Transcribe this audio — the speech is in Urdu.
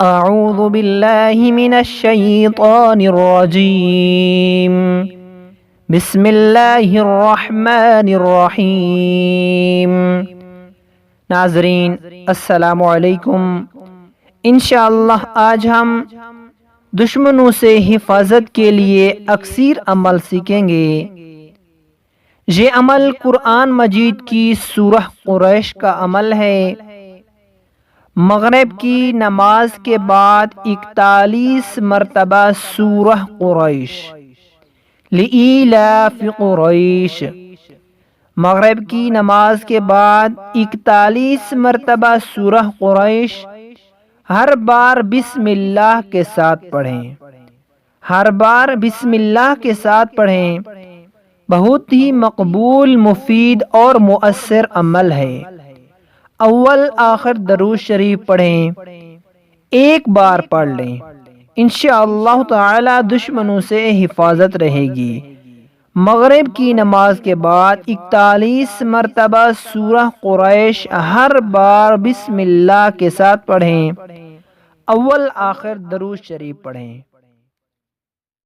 اعوذ باللہ من الشیطان الرجیم بسم اللہ الرحمن الرحیم۔ ناظرین السلام علیکم۔ انشاءاللہ آج ہم دشمنوں سے حفاظت کے لیے اکثر عمل سیکھیں گے۔ یہ عمل قرآن مجید کی سورہ قریش کا عمل ہے۔ مغرب کی نماز کے بعد 41 مرتبہ سورہ قریش، لإیلاف قریش۔ مغرب کی نماز کے بعد 41 مرتبہ سورہ قریش، ہر بار بسم اللہ کے ساتھ پڑھیں۔ ہر بار بسم اللہ کے ساتھ پڑھیں۔ بہت ہی مقبول، مفید اور مؤثر عمل ہے۔ اول آخر درود شریف پڑھیں، ایک بار پڑھ لیں، انشاءاللہ تعالی دشمنوں سے حفاظت رہے گی۔ مغرب کی نماز کے بعد 41 مرتبہ سورہ قریش، ہر بار بسم اللہ کے ساتھ پڑھیں، اول آخر درود شریف پڑھیں۔